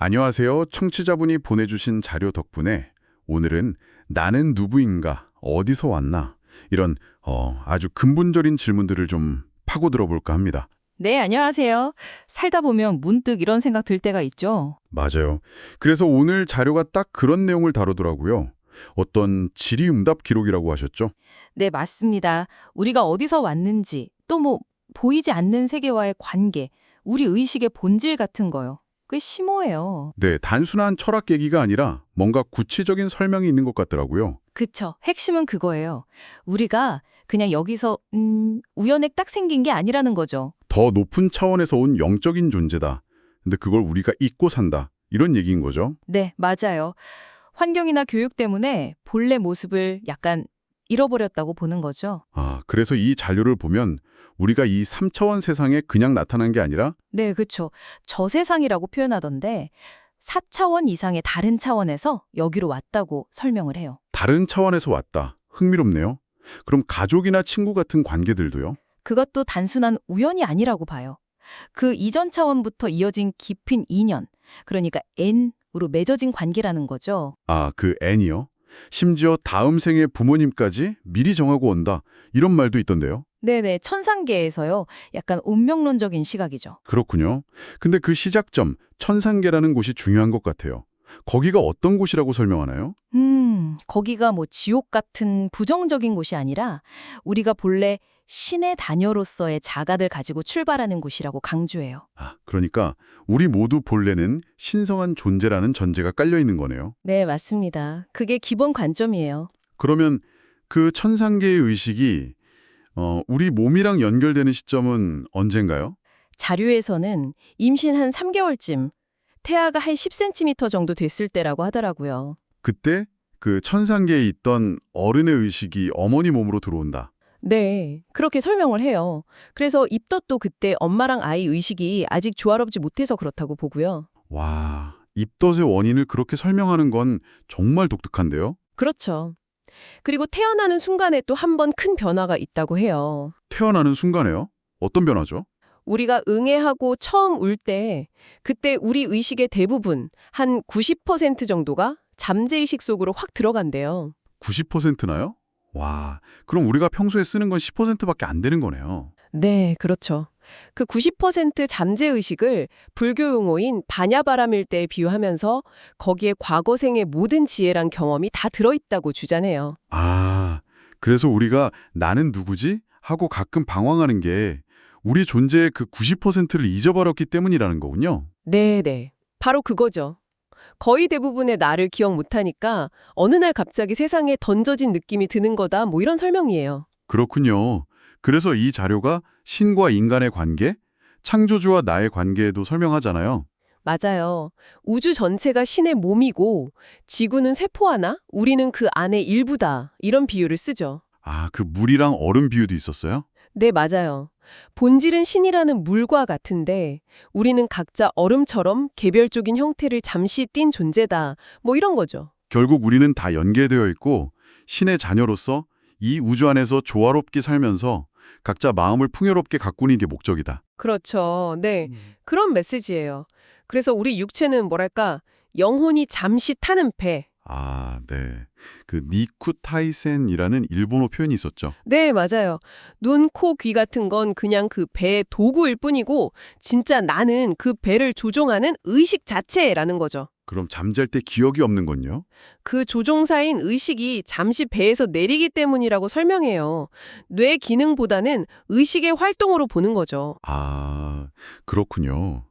안녕하세요. 청취자분이 보내주신 자료 덕분에 오늘은 나는 누구인가, 어디서 왔나 이런 아주 근본적인 질문들을 좀 파고들어 볼까 합니다. 네, 안녕하세요. 살다 보면 문득 이런 생각 들 때가 있죠. 맞아요. 그래서 오늘 자료가 딱 그런 내용을 다루더라고요. 어떤 질의응답 기록이라고 하셨죠? 네, 맞습니다. 우리가 어디서 왔는지, 또 보이지 않는 세계와의 관계, 우리 의식의 본질 같은 거요. 꽤 심오해요. 네, 단순한 철학 얘기가 아니라 뭔가 구체적인 설명이 있는 것 같더라고요. 그쵸. 핵심은 그거예요. 우리가 그냥 여기서, 우연에 딱 생긴 게 아니라는 거죠. 더 높은 차원에서 온 영적인 존재다. 근데 그걸 우리가 잊고 산다. 이런 얘기인 거죠. 네, 맞아요. 환경이나 교육 때문에 본래 모습을 약간 잃어버렸다고 보는 거죠. 그래서 이 자료를 보면 우리가 이 3차원 세상에 그냥 나타난 게 아니라 네, 그렇죠. 저세상이라고 표현하던데 4차원 이상의 다른 차원에서 여기로 왔다고 설명을 해요. 다른 차원에서 왔다. 흥미롭네요. 그럼 가족이나 친구 같은 관계들도요? 그것도 단순한 우연이 아니라고 봐요. 그 이전 차원부터 이어진 깊은 인연, 그러니까 N으로 맺어진 관계라는 거죠. 그 N이요? 심지어 다음 생에 부모님까지 미리 정하고 온다. 이런 말도 있던데요. 네네, 천상계에서요. 약간 운명론적인 시각이죠. 그렇군요. 근데 그 시작점, 천상계라는 곳이 중요한 것 같아요. 거기가 어떤 곳이라고 설명하나요? 거기가 지옥 같은 부정적인 곳이 아니라 우리가 본래 신의 다녀로서의 자가를 가지고 출발하는 곳이라고 강조해요. 그러니까 우리 모두 본래는 신성한 존재라는 전제가 깔려 있는 거네요. 네, 맞습니다. 그게 기본 관점이에요. 그러면 그 천상계의 의식이 우리 몸이랑 연결되는 시점은 언젠가요? 자료에서는 임신 한 3개월쯤, 태아가 한 10cm 정도 됐을 때라고 하더라고요. 그때 그 천상계에 있던 어른의 의식이 어머니 몸으로 들어온다. 네, 그렇게 설명을 해요. 그래서 입덧도 그때 엄마랑 아이 의식이 아직 조화롭지 못해서 그렇다고 보고요. 와, 입덧의 원인을 그렇게 설명하는 건 정말 독특한데요? 그렇죠. 그리고 태어나는 순간에 또 한 번 큰 변화가 있다고 해요. 태어나는 순간에요? 어떤 변화죠? 우리가 응애하고 처음 울 때, 그때 우리 의식의 대부분, 한 90% 정도가 잠재의식 속으로 확 들어간대요. 90%나요? 와, 그럼 우리가 평소에 쓰는 건 10%밖에 안 되는 거네요. 네, 그렇죠. 그 90% 잠재의식을 불교 용어인 바냐바람일대에 비유하면서 거기에 과거생의 모든 지혜랑 경험이 다 들어있다고 주장해요. 그래서 우리가 나는 누구지? 하고 가끔 방황하는 게 우리 존재의 그 90%를 잊어버렸기 때문이라는 거군요. 네네. 바로 그거죠. 거의 대부분의 나를 기억 못하니까 어느 날 갑자기 세상에 던져진 느낌이 드는 거다, 이런 설명이에요. 그렇군요. 그래서 이 자료가 신과 인간의 관계, 창조주와 나의 관계에도 설명하잖아요. 맞아요. 우주 전체가 신의 몸이고 지구는 세포 하나, 우리는 그 안의 일부다. 이런 비유를 쓰죠. 그 물이랑 얼음 비유도 있었어요? 네, 맞아요. 본질은 신이라는 물과 같은데 우리는 각자 얼음처럼 개별적인 형태를 잠시 띈 존재다. 이런 거죠. 결국 우리는 다 연계되어 있고 신의 자녀로서 이 우주 안에서 조화롭게 살면서 각자 마음을 풍요롭게 가꾸는 게 목적이다. 그렇죠. 네. 그런 메시지예요. 그래서 우리 육체는 뭐랄까, 영혼이 잠시 타는 배. 네. 그 니쿠타이센이라는 일본어 표현이 있었죠. 네, 맞아요. 눈, 코, 귀 같은 건 그냥 그 배의 도구일 뿐이고 진짜 나는 그 배를 조종하는 의식 자체라는 거죠. 그럼 잠잘 때 기억이 없는 건요? 그 조종사인 의식이 잠시 배에서 내리기 때문이라고 설명해요. 뇌 기능보다는 의식의 활동으로 보는 거죠. 그렇군요.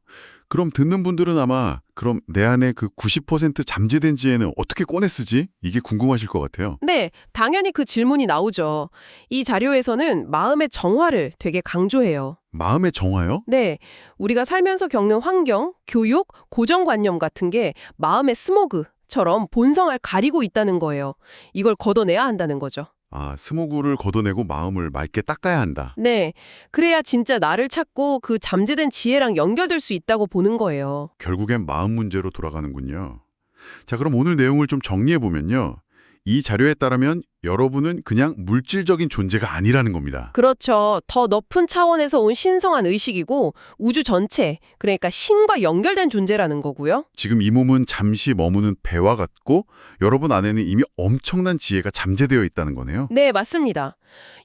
그럼 듣는 분들은 아마 그럼 내 안에 그 90% 잠재된 지혜는 어떻게 꺼내 쓰지? 이게 궁금하실 것 같아요. 네, 당연히 그 질문이 나오죠. 이 자료에서는 마음의 정화를 되게 강조해요. 마음의 정화요? 네, 우리가 살면서 겪는 환경, 교육, 고정관념 같은 게 마음의 스모그처럼 본성을 가리고 있다는 거예요. 이걸 걷어내야 한다는 거죠. 스모그를 걷어내고 마음을 맑게 닦아야 한다. 네, 그래야 진짜 나를 찾고 그 잠재된 지혜랑 연결될 수 있다고 보는 거예요. 결국엔 마음 문제로 돌아가는군요. 자, 그럼 오늘 내용을 좀 정리해 보면요. 이 자료에 따르면 여러분은 그냥 물질적인 존재가 아니라는 겁니다. 그렇죠. 더 높은 차원에서 온 신성한 의식이고 우주 전체, 그러니까 신과 연결된 존재라는 거고요. 지금 이 몸은 잠시 머무는 배와 같고 여러분 안에는 이미 엄청난 지혜가 잠재되어 있다는 거네요. 네, 맞습니다.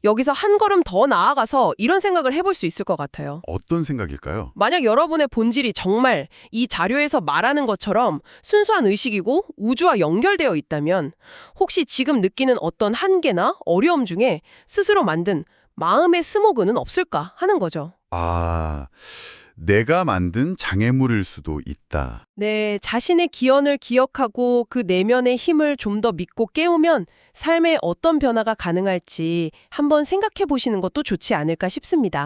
여기서 한 걸음 더 나아가서 이런 생각을 해볼 수 있을 것 같아요. 어떤 생각일까요? 만약 여러분의 본질이 정말 이 자료에서 말하는 것처럼 순수한 의식이고 우주와 연결되어 있다면 혹시 지금 느끼는 어떤 한계나 어려움 중에 스스로 만든 마음의 스모그는 없을까 하는 거죠. 아, 내가 만든 장애물일 수도 있다. 네, 자신의 기원을 기억하고 그 내면의 힘을 좀 더 믿고 깨우면 삶에 어떤 변화가 가능할지 한번 생각해 보시는 것도 좋지 않을까 싶습니다.